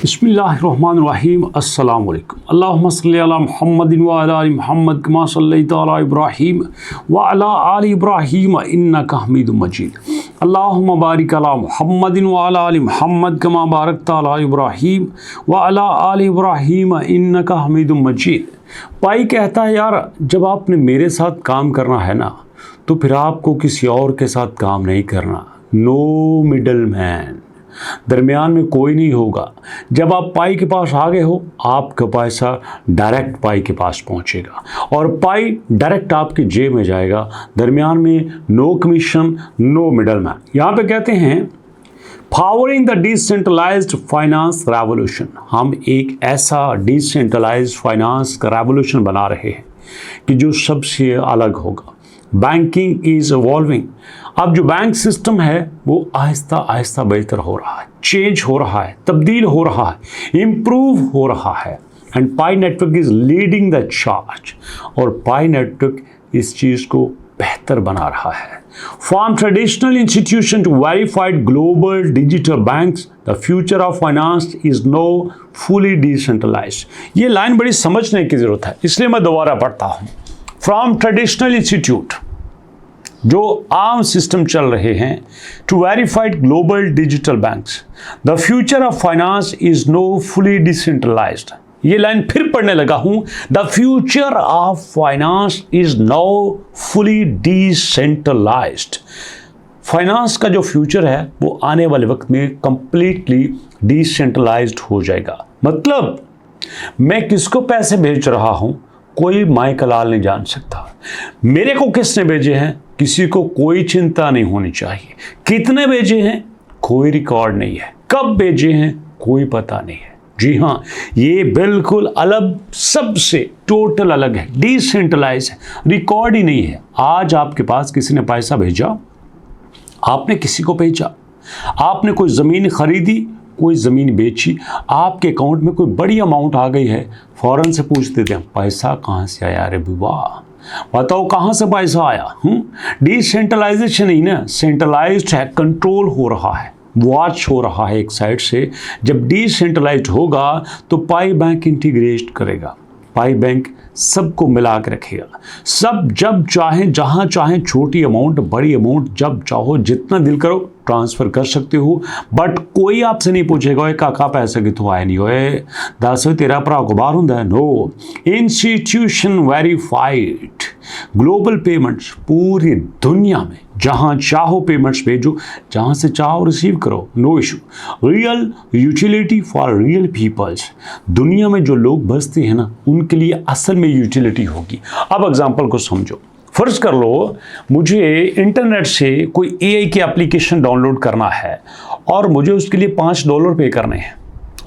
बिस्मिल्लाहिर्रहमानिर्रहीम अस्सलामु अलैकुम। अल्लाहुम्मा सल्लि अला मुहम्मदिन व अला आलि मुहम्मद कमा सल्लैता अला इब्राहीम व अला आलि इब्राहीम इन्नका हमीदुम मजीद। अल्लाहुम्मा बारिक अला मुहम्मदिन व अला आलि मुहम्मद कमा बारकता अला इब्राहीम व अला आलि इब्राहीम इन्नका हमीदुम मजीद। पाई कहता है, यार जब आपने मेरे साथ काम करना है ना, तो फिर आपको किसी और के साथ काम नहीं करना। नो मिडल मैन, दरमियान में कोई नहीं होगा। जब आप पाई के पास आ गए हो, आपका पैसा डायरेक्ट पाई के पास पहुंचेगा और पाई डायरेक्ट आपकी जेब में जाएगा। दरमियान में no commission, no middleman. यहाँ पे कहते हैं powering the decentralised finance revolution. हम एक ऐसा डिसेंट्रलाइज्ड फाइनेंस का रेवोल्यूशन बना रहे हैं कि जो सबसे अलग होगा। Banking is evolving. अब जो बैंक सिस्टम है वो आहिस्ता आहिस्ता बेहतर हो रहा है, चेंज हो रहा है, तब्दील हो रहा है, इम्प्रूव हो रहा है। And pi network is leading the charge. और पाई नेटवर्क इस चीज़ को बेहतर बना रहा है। From traditional institution to verified global digital banks, the future of finance is no fully decentralised. ये लाइन बड़ी समझने की जरूरत है, इसलिए मैं दोबारा पढ़ता हूँ। फ्रॉम ट्रेडिशनल इंस्टीट्यूट, जो आम सिस्टम चल रहे हैं, to verified global digital banks, the future of finance is no fully decentralised. ये लाइन फिर पढ़ने लगा हूं। The future of finance is no fully decentralised. Finance का जो फ्यूचर है वो आने वाले वक्त में कंप्लीटली डिसेंट्रलाइज्ड हो जाएगा। मतलब मैं किसको पैसे भेज रहा हूं, कोई माइकल लाल नहीं जान सकता। मेरे को किसने भेजे हैं, किसी को कोई चिंता नहीं होनी चाहिए। कितने भेजे हैं, कोई रिकॉर्ड नहीं है। कब भेजे हैं, कोई पता नहीं है। जी हाँ, ये बिल्कुल अलग, सबसे टोटल अलग है, डिसेंट्रलाइज है, रिकॉर्ड ही नहीं है। आज आपके पास किसी ने पैसा भेजा, आपने किसी को भेजा, आपने कोई ज़मीन खरीदी, कोई ज़मीन बेची, आपके अकाउंट में कोई बड़ी अमाउंट आ गई है, फ़ौरन से पूछ देते हैं पैसा कहाँ से आया रे बुआ, बताओ कहाँ से पैसा आया। डिसेंट्रलाइजेशन ही ना, सेंट्रलाइज्ड है, कंट्रोल हो रहा है, वॉच हो रहा है एक साइड से। जब डिसेंट्रलाइज्ड होगा तो पाई बैंक इंटीग्रेट करेगा, पाई बैंक सबको मिला के रखेगा। सब जब चाहें, जहाँ चाहें, छोटी अमाउंट, बड़ी अमाउंट, जब चाहो जितना दिल करो ट्रांसफ़र कर सकते हो। बट कोई आपसे नहीं पूछेगा ओए काका पैसा कितों आया नहीं, ओए दस तेरा भरा को बाहर होंगे। No, institution verified global payments, पूरी दुनिया में जहाँ चाहो पेमेंट्स भेजो, जहाँ से चाहो रिसीव करो, no issue. Real utility for real peoples, दुनिया में जो लोग बसते हैं ना, उनके लिए असल में यूटिलिटी होगी। अब एग्जांपल को समझो। फर्ज कर लो मुझे इंटरनेट से कोई एआई की एप्लीकेशन डाउनलोड करना है और मुझे उसके लिए $5 पे करने हैं।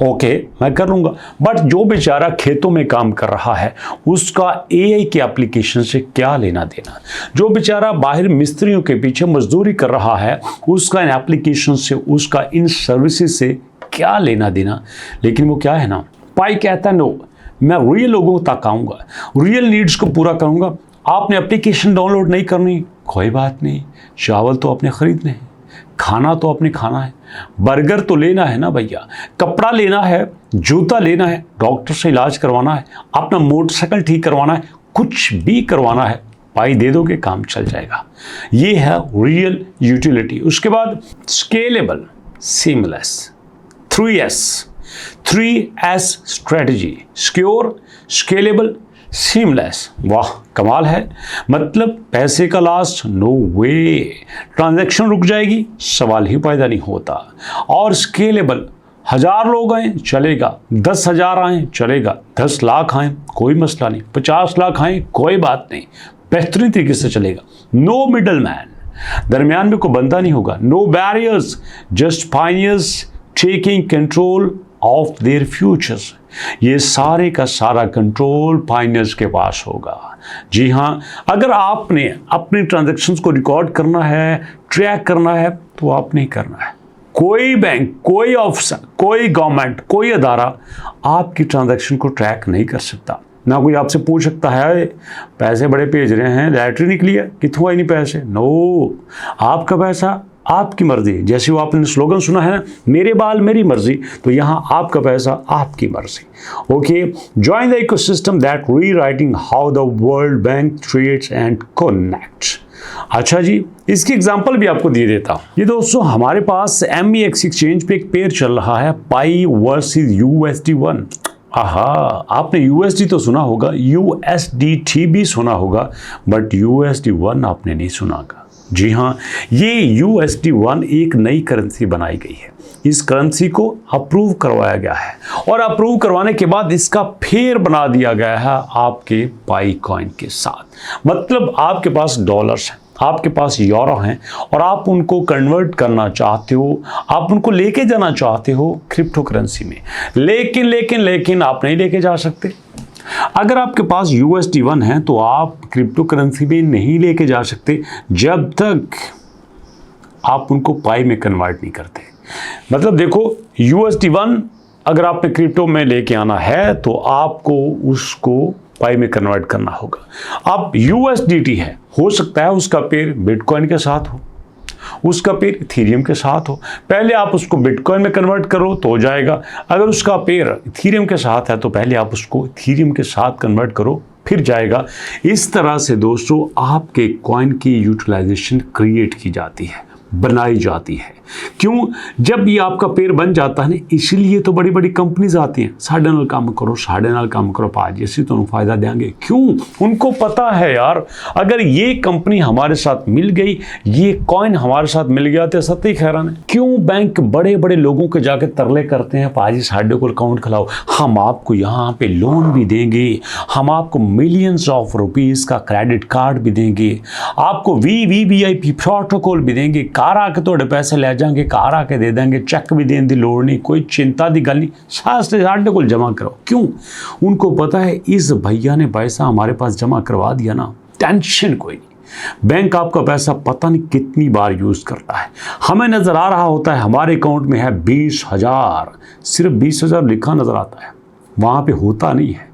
ओके, मैं कर लूँगा। बट जो बेचारा खेतों में काम कर रहा है, उसका एआई की एप्लीकेशन से क्या लेना देना। जो बेचारा बाहर मिस्त्रियों के पीछे मजदूरी कर रहा है, उसका इन एप्लीकेशन से, उसका इन सर्विसेज से क्या लेना देना। लेकिन वो क्या है ना, पाई कहता है नो, मैं रियल लोगों तक आऊँगा, रियल नीड्स को पूरा करूँगा। आपने एप्लीकेशन डाउनलोड नहीं करनी, कोई बात नहीं, चावल तो आपने खरीदने हैं, खाना तो आपने खाना है, बर्गर तो लेना है ना भैया, कपड़ा लेना है, जूता लेना है, डॉक्टर से इलाज करवाना है, अपना मोटरसाइकिल ठीक करवाना है, कुछ भी करवाना है, पाई दे दोगे, काम चल जाएगा। ये है रियल यूटिलिटी। उसके बाद scalable, seamless, 3S strategy, secure, scalable, seamless. वाह कमाल है। मतलब पैसे का लॉस नो वे, ट्रांजैक्शन रुक जाएगी, सवाल ही पैदा नहीं होता। और स्केलेबल, 1000 लोग आए चलेगा, 10,000 आए चलेगा, 10 लाख आए कोई मसला नहीं, 50 लाख आए कोई बात नहीं, बेहतरीन तरीके से चलेगा। नो मिडल मैन, दरमियान में कोई बंदा नहीं होगा। No barriers, just pioneers taking control of their futures. ये सारे का सारा कंट्रोल पायनियर्स के पास होगा। जी हाँ, अगर आपने अपनी ट्रांजैक्शंस को रिकॉर्ड करना है, ट्रैक करना है, तो आपने करना है। कोई बैंक, कोई ऑफिसर, कोई गवर्नमेंट, कोई अदारा आपकी ट्रांजैक्शन को ट्रैक नहीं कर सकता। ना कोई आपसे पूछ सकता है पैसे बड़े भेज रहे हैं, लैटरी निकली है, कितों आई नहीं पैसे। नो, आपका पैसा आपकी मर्जी। जैसे वो आपने स्लोगन सुना है ना, मेरे बाल मेरी मर्जी, तो यहाँ आपका पैसा आपकी मर्जी। Okay, join the ecosystem that rewriting how the world bank trades and connects. अच्छा जी, इसकी एग्जांपल भी आपको दे देता हूँ। ये दोस्तों हमारे पास MEX एक्सचेंज पे एक पेयर चल रहा है, पाई वर्सेस USD1। आहा, आपने USD तो सुना होगा, USDT भी सुना होगा, बट USD1 आपने नहीं सुना होगा। जी हाँ, ये USD1 एक नई करेंसी बनाई गई है। इस करेंसी को अप्रूव करवाया गया है और अप्रूव करवाने के बाद इसका फेयर बना दिया गया है आपके पाई कॉइन के साथ। मतलब आपके पास डॉलर्स हैं, आपके पास यूरो हैं और आप उनको कन्वर्ट करना चाहते हो, आप उनको लेके जाना चाहते हो क्रिप्टो करेंसी में, लेकिन आप नहीं लेके जा सकते। अगर आपके पास USD1 है तो आप क्रिप्टो करेंसी में नहीं लेके जा सकते जब तक आप उनको पाई में कन्वर्ट नहीं करते। मतलब देखो, USD1 अगर आपने क्रिप्टो में लेके आना है तो आपको उसको पाई में कन्वर्ट करना होगा। अब USDT है, हो सकता है उसका पेयर बिटकॉइन के साथ हो, उसका पेयर इथेरियम के साथ हो। पहले आप उसको बिटकॉइन में कन्वर्ट करो तो हो जाएगा। अगर उसका पेयर इथेरियम के साथ है तो पहले आप उसको इथेरियम के साथ कन्वर्ट करो, फिर जाएगा। इस तरह से दोस्तों आपके कॉइन की यूटिलाइजेशन क्रिएट की जाती है, बनाई जाती है। क्यों? जब ये आपका पेयर बन जाता है ना, इसीलिए तो बड़ी बड़ी कंपनीज आती हैं, साढ़े नाल काम करो, साढ़े नाल काम करो, पाजी ऐसी तो फायदा देंगे। क्यों? उनको पता है यार, अगर ये कंपनी हमारे साथ मिल गई, ये कॉइन हमारे साथ मिल गया तो सत्य खैरान है। क्यों बैंक बड़े बड़े लोगों के जाके तरले करते हैं, पाजी साढ़े को अकाउंट खुलाओ, हम आपको यहाँ पे लोन भी देंगे, हम आपको मिलियंस ऑफ रुपीज का क्रेडिट कार्ड भी देंगे, आपको VVIP प्रोटोकॉल भी देंगे, कार आके थोड़े पैसे ले जाएंगे, कार आके दे देंगे, चेक भी देने की लोड़ नहीं, कोई चिंता की गल नहीं, साढ़े को जमा करो। क्यों? उनको पता है इस भैया ने पैसा हमारे पास जमा करवा दिया ना, टेंशन कोई नहीं। बैंक आपका पैसा पता नहीं कितनी बार यूज करता है। हमें नजर आ रहा होता है हमारे अकाउंट में है 20,000, सिर्फ 20,000 लिखा नजर आता है, वहां पे होता नहीं है।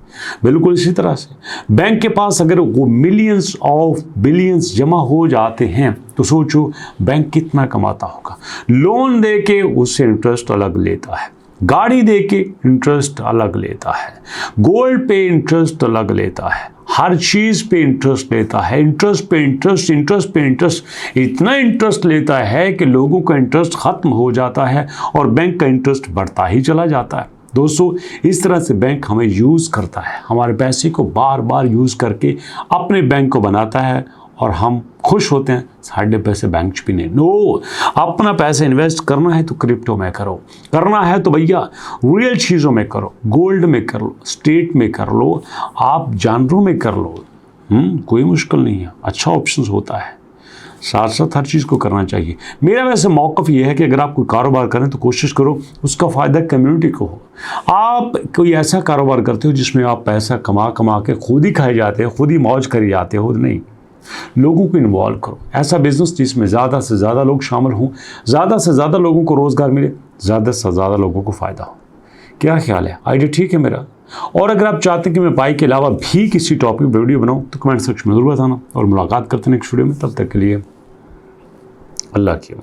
बिल्कुल इसी तरह से बैंक के पास अगर वो मिलियंस ऑफ बिलियंस जमा हो जाते हैं तो सोचो बैंक कितना कमाता होगा। लोन दे के उससे इंटरेस्ट अलग लेता है, गाड़ी दे के इंटरेस्ट अलग लेता है, गोल्ड पे इंटरेस्ट अलग लेता है, हर चीज़ पे इंटरेस्ट लेता है, इंटरेस्ट पे इंटरेस्ट, इंटरेस्ट पे इंटरेस्ट, इतना इंटरेस्ट लेता है कि लोगों का इंटरेस्ट ख़त्म हो जाता है और बैंक का इंटरेस्ट बढ़ता ही चला जाता है। दोस्तों इस तरह से बैंक हमें यूज़ करता है, हमारे पैसे को बार बार यूज़ करके अपने बैंक को बनाता है और हम खुश होते हैं साढ़े पैसे बैंक भी नहीं। नो, अपना पैसे इन्वेस्ट करना है तो क्रिप्टो में करो, करना है तो भैया रियल चीज़ों में करो, गोल्ड में कर लो, स्टेट में कर लो, आप जानवरों में कर लो, कोई मुश्किल नहीं है, अच्छा ऑप्शन होता है। साथ साथ हर चीज़ को करना चाहिए। मेरा वैसे मौक़िफ़ ये है कि अगर आप कोई कारोबार करें तो कोशिश करो उसका फ़ायदा कम्युनिटी को हो। आप कोई ऐसा कारोबार करते हो जिसमें आप पैसा कमा कमा के खुद ही खाए जाते हो, खुद ही मौज करी जाते हो, नहीं, लोगों को इन्वॉल्व करो। ऐसा बिजनेस जिसमें ज़्यादा से ज़्यादा लोग शामिल हों, ज़्यादा से ज़्यादा लोगों को रोज़गार मिले, ज़्यादा से ज़्यादा लोगों को फ़ायदा हो। क्या ख्याल है? आइडिया ठीक है मेरा? और अगर आप चाहते हैं कि मैं पाई के अलावा भी किसी टॉपिक पर वीडियो बनाऊँ तो कमेंट सेक्शन में ज़रूर बताना और मुलाकात करते हैं नेक्स्ट वीडियो में। तब तक के लिए अल्लाह की।